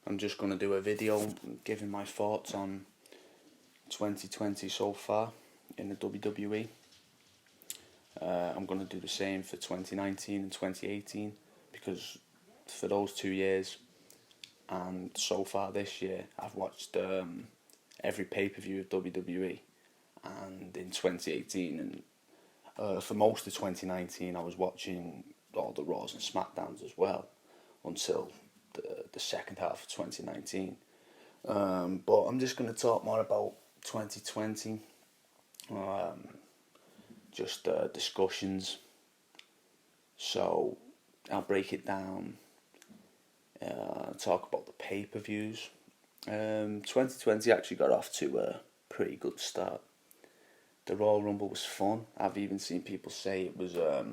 I'm just going to do a video giving my thoughts on 2020 so far in the WWE. I'm going to do the same for 2019 and 2018 because for those 2 years and so far this year I've watched every pay-per-view of WWE, and in 2018 and for most of 2019 I was watching all the Raws and SmackDowns as well until the second half of 2019. But I'm just going to talk more about 2020, just discussions. So I'll break it down, talk about the pay-per-views. 2020 actually got off to a pretty good start. The Royal Rumble was fun. I've even seen people say it was a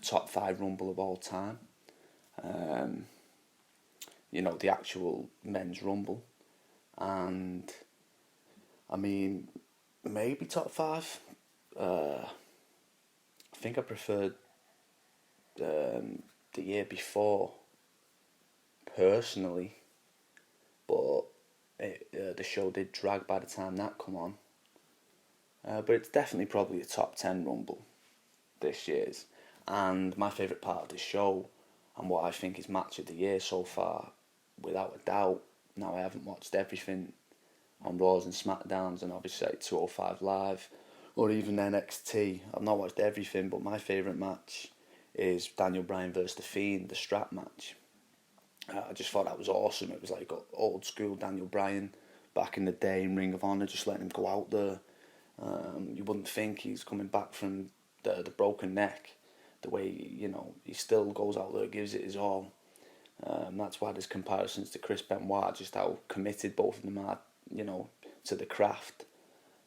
top 5 Rumble of all time. The actual men's Rumble. And I mean, maybe top 5. I think I preferred the year before personally, but the show did drag by the time that come on. But it's definitely probably a top 10 Rumble this year's. And my favourite part of the show and what I think is match of the year so far, without a doubt. Now, I haven't watched everything on Raws and SmackDowns and obviously like 205 Live or even NXT. I've not watched everything, but my favourite match is Daniel Bryan versus The Fiend, the strap match. I just thought that was awesome. It was like old school Daniel Bryan back in the day in Ring of Honor, just letting him go out there. You wouldn't think he's coming back from the broken neck. The way, he still goes out there, gives it his all. That's why there's comparisons to Chris Benoit, just how committed both of them are, to the craft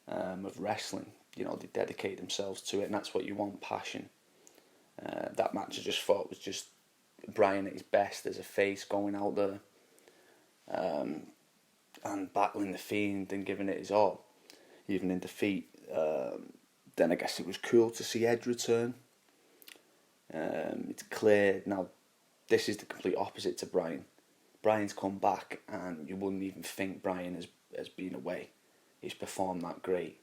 of wrestling. They dedicate themselves to it, and that's what you want, passion. That match I just thought was just Bryan at his best as a face, going out there and battling The Fiend and giving it his all, even in defeat. Then I guess it was cool to see Edge return. It's clear now. This is the complete opposite to Bryan. Bryan's come back, and you wouldn't even think Bryan has been away. He's performed that great.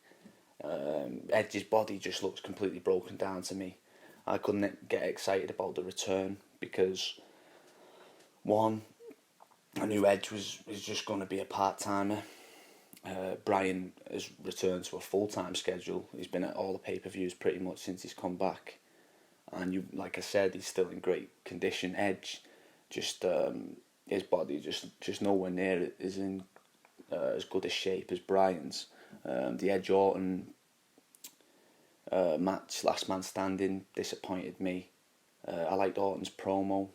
Edge's body just looks completely broken down to me. I couldn't get excited about the return because, one, I knew Edge was just going to be a part-timer. Bryan has returned to a full-time schedule. He's been at all the pay-per-views pretty much since he's come back. And like I said, he's still in great condition. Edge, just his body just nowhere near it is in as good a shape as Bryan's. The Edge Orton match, Last Man Standing, disappointed me. I liked Orton's promo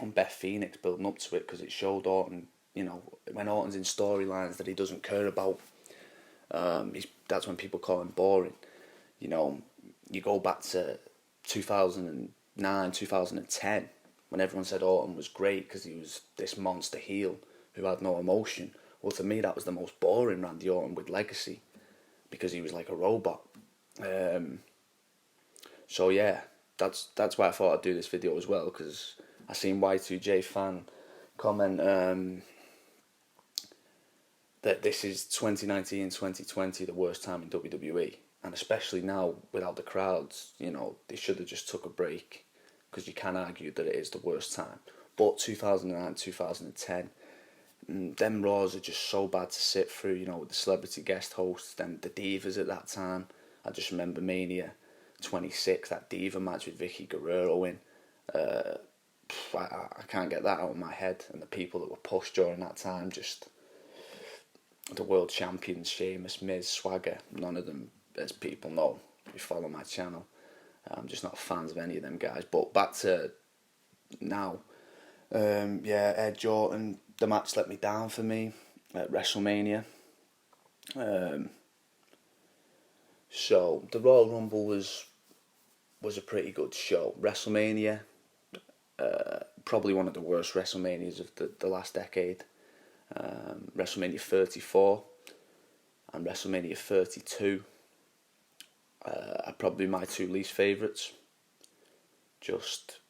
on Beth Phoenix building up to it because it showed Orton, when Orton's in storylines that he doesn't care about, that's when people call him boring. You go back to 2009, 2010, when everyone said Orton was great because he was this monster heel who had no emotion. Well, to me, that was the most boring Randy Orton with legacy because he was like a robot. So yeah, that's why I thought I'd do this video as well, because I seen Y2J fan comment that this is 2019 and 2020 the worst time in WWE. And especially now, without the crowds, they should have just took a break, because you can argue that it is the worst time. But 2009, 2010, them Raws are just so bad to sit through, with the celebrity guest hosts, then the Divas at that time. I just remember Mania 26, that Diva match with Vicky Guerrero in. I can't get that out of my head. And the people that were pushed during that time, just the world champions, Sheamus, Miz, Swagger, none of them, as people know, if you follow my channel. I'm just not fans of any of them guys. But back to now. Edge Orton, the match let me down for me at WrestleMania. So the Royal Rumble was a pretty good show. WrestleMania, probably one of the worst WrestleManias of the last decade. WrestleMania 34 and WrestleMania 32 are probably my two least favourites. Just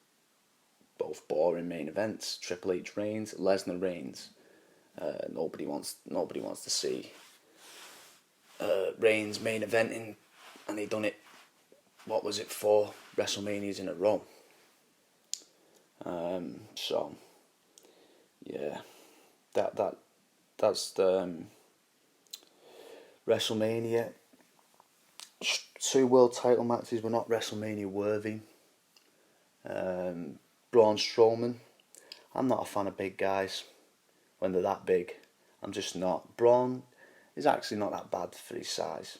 both boring main events. Triple H reigns, Lesnar reigns. Nobody wants to see Reigns main eventing, and he done it. What was it, 4 WrestleManias in a row? So yeah, that's the WrestleMania. 2 world title matches were not WrestleMania worthy. Braun Strowman. I'm not a fan of big guys when they're that big. I'm just not. Braun is actually not that bad for his size.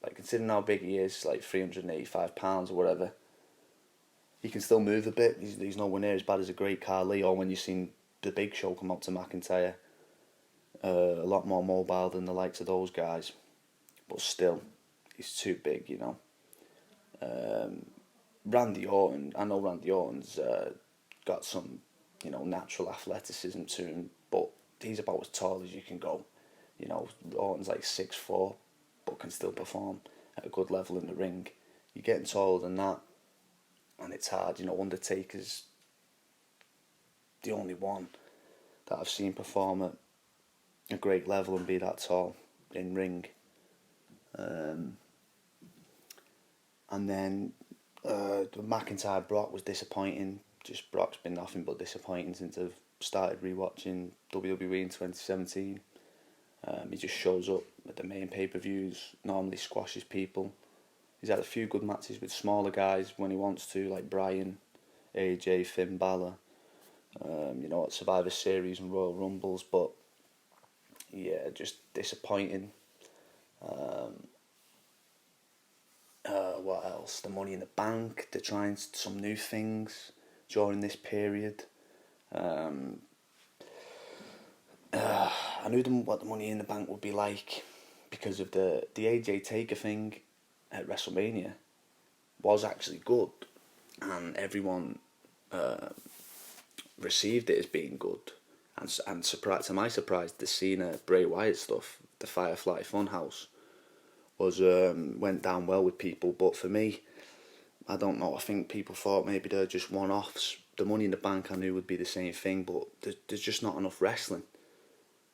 Like, considering how big he is, like 385 pounds or whatever, he can still move a bit. He's nowhere near as bad as a Great Khali, or when you've seen the Big Show come out to McIntyre. A lot more mobile than the likes of those guys, but still, he's too big, you know. Randy Orton, I know Randy Orton's got some, natural athleticism to him, but he's about as tall as you can go. You know, Orton's like 6'4", but can still perform at a good level in the ring. You're getting taller than that, and it's hard. You know, Undertaker's the only one that I've seen perform at a great level and be that tall in ring. And then the McIntyre Brock was disappointing. Just Brock's been nothing but disappointing since I've started rewatching WWE in 2017. He just shows up at the main pay-per-views, normally squashes people. He's had a few good matches with smaller guys when he wants to, like Bryan, AJ, Finn Balor, at Survivor Series and Royal Rumbles, but yeah, just disappointing. What else? The Money in the Bank. They're trying some new things during this period. I knew what the Money in the Bank would be like because of the AJ Taker thing at WrestleMania was actually good, and everyone received it as being good. And surprised, to my surprise, the Cena Bray Wyatt stuff, the Firefly Funhouse, was went down well with people. But for me, I don't know. I think people thought maybe they're just one-offs. The Money in the Bank I knew would be the same thing, but there's just not enough wrestling.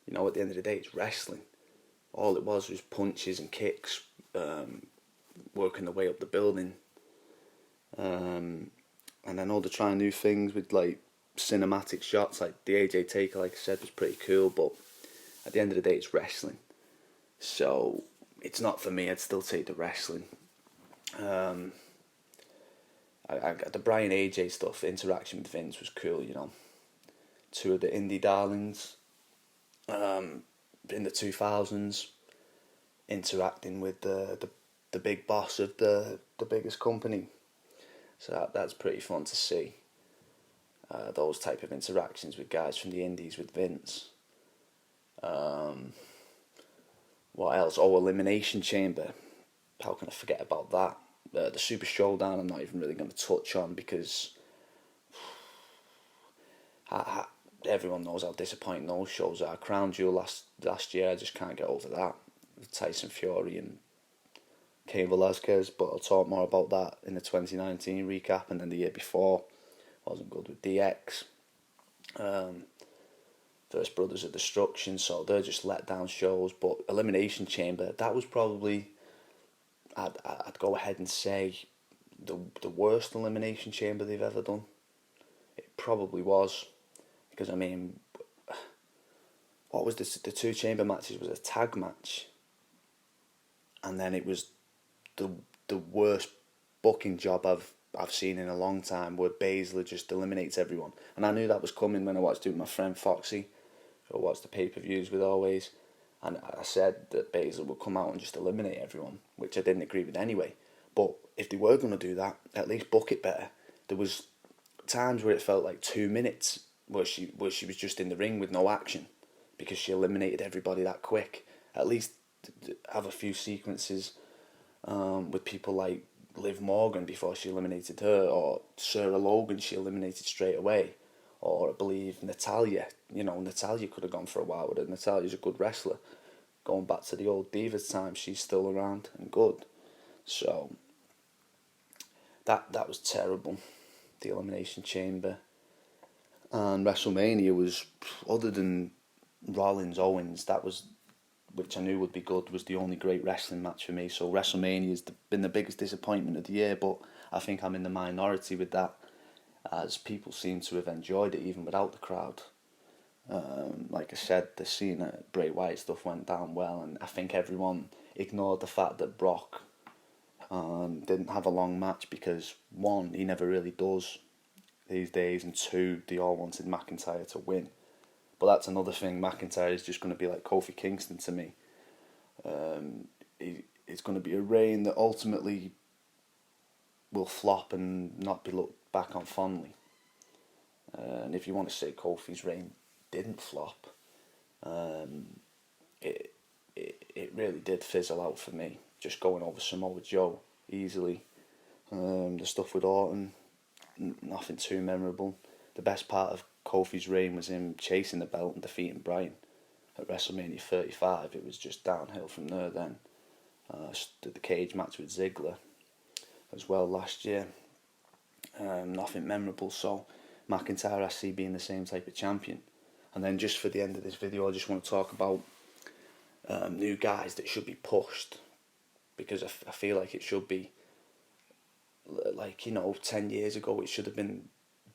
You know, at the end of the day, it's wrestling. All it was punches and kicks, working their way up the building. And I know they're trying new things with like cinematic shots, like the AJ Taker, like I said, was pretty cool, but at the end of the day, it's wrestling. So it's not for me. I'd still take the wrestling. The Bryan AJ stuff, interaction with Vince was cool, you know. 2 of the indie darlings in the 2000s interacting with the big boss of the biggest company. So that's pretty fun to see. Those type of interactions with guys from the indies with Vince. What else? Oh, Elimination Chamber. How can I forget about that? The Super Showdown I'm not even really going to touch on because everyone knows how disappointing those shows are. Crown Jewel last year, I just can't get over that. With Tyson Fury and Cain Velasquez, but I'll talk more about that in the 2019 recap. And then the year before wasn't good with DX. First Brothers of Destruction, so they're just let down shows. But Elimination Chamber, that was probably, I'd go ahead and say, the worst Elimination Chamber they've ever done. It probably was, because I mean, what was this? The 2 chamber matches was a tag match, and then it was the worst booking job I've seen in a long time, where Baszler just eliminates everyone. And I knew that was coming when I watched it with my friend Foxy, who I watched the pay-per-views with always. And I said that Baszler would come out and just eliminate everyone, which I didn't agree with anyway. But if they were going to do that, at least book it better. There was times where it felt like 2 minutes where she was just in the ring with no action because she eliminated everybody that quick. At least have a few sequences with people like Liv Morgan before she eliminated her, or Sarah Logan she eliminated straight away, or I believe Natalya. You know, Natalya could have gone for a while with it. Natalya's a good wrestler. Going back to the old Divas time, she's still around and good. So that was terrible. The Elimination Chamber. And WrestleMania was, other than Rollins Owens, that was, which I knew would be good, was the only great wrestling match for me. So WrestleMania has been the biggest disappointment of the year, but I think I'm in the minority with that, as people seem to have enjoyed it even without the crowd. Like I said, the Cena Bray Wyatt stuff went down well, and I think everyone ignored the fact that Brock didn't have a long match because, one, he never really does these days, and two, they all wanted McIntyre to win. But that's another thing. McIntyre is just going to be like Kofi Kingston to me. It's going to be a reign that ultimately will flop and not be looked back on fondly. And if you want to say Kofi's reign didn't flop, it really did fizzle out for me. Just going over Samoa Joe easily. The stuff with Orton, nothing too memorable. The best part of Kofi's reign was him chasing the belt and defeating Bryan at WrestleMania 35. It was just downhill from there then. Did the cage match with Ziggler as well last year. Nothing memorable, so McIntyre I see being the same type of champion. And then just for the end of this video, I just want to talk about new guys that should be pushed, because I feel like it should be, like, 10 years ago it should have been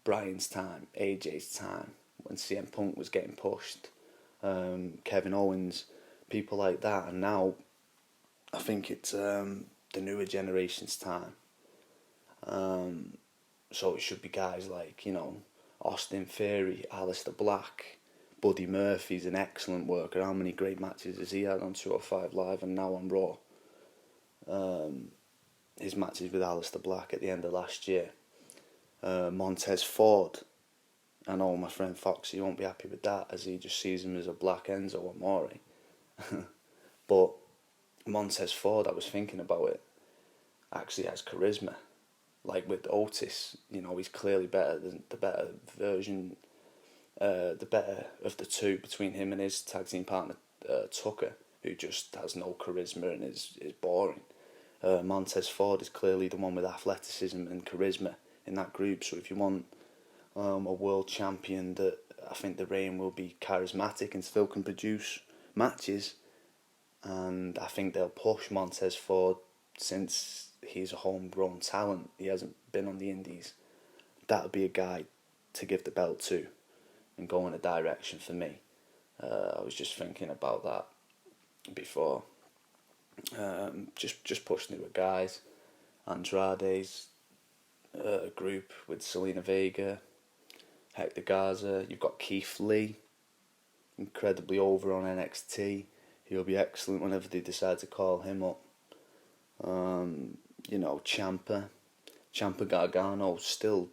Bryan's time, AJ's time, when CM Punk was getting pushed, Kevin Owens, people like that. And now I think it's the newer generation's time. So it should be guys like, Austin Theory, Aleister Black, Buddy Murphy's an excellent worker. How many great matches has he had on 205 Live and now on Raw? His matches with Aleister Black at the end of last year. Montez Ford. I know my friend Foxy won't be happy with that, as he just sees him as a Black Enzo Amore. But Montez Ford, I was thinking about it, actually has charisma. Like with Otis, he's clearly better than the better version, the better of the two between him and his tag team partner Tucker, who just has no charisma and is boring. Montez Ford is clearly the one with athleticism and charisma in that group. So if you want a world champion that I think the reign will be charismatic and still can produce matches, and I think they'll push Montez Ford since he's a homegrown talent. He hasn't been on the indies. That would be a guy to give the belt to and go in a direction for me. I was just thinking about that before. Just push newer guys. Andrade's group with Selena Vega, Hector Garza. You've got Keith Lee, incredibly over on NXT. He'll be excellent whenever they decide to call him up. Ciampa Gargano still,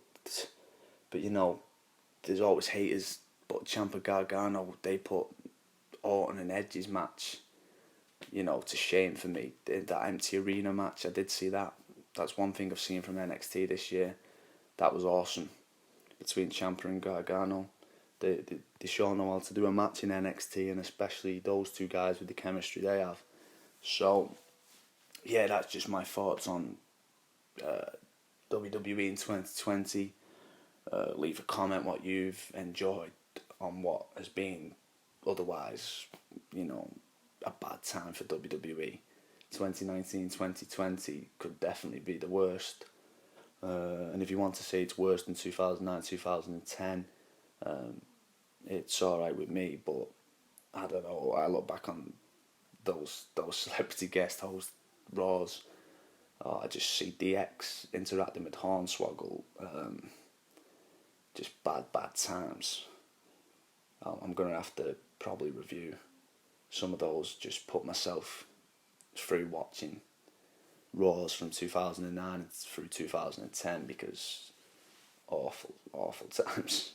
but there's always haters. But Ciampa Gargano, they put Orton and Edge's match, to shame for me. That empty arena match, I did see that. That's one thing I've seen from NXT this year. That was awesome. Between Ciampa and Gargano, they sure know how to do a match in NXT, and especially those two guys with the chemistry they have. So, yeah, that's just my thoughts on WWE in 2020. Leave a comment what you've enjoyed on what has been otherwise, a bad time for WWE. 2019, 2020 could definitely be the worst. And if you want to say it's worse than 2009, 2010, it's alright with me, but I don't know. I look back on those celebrity guest host Raws. I just see DX interacting with Hornswoggle. Just bad times. I'm going to have to probably review some of those, just put myself through watching Raws from 2009 through 2010, because awful times.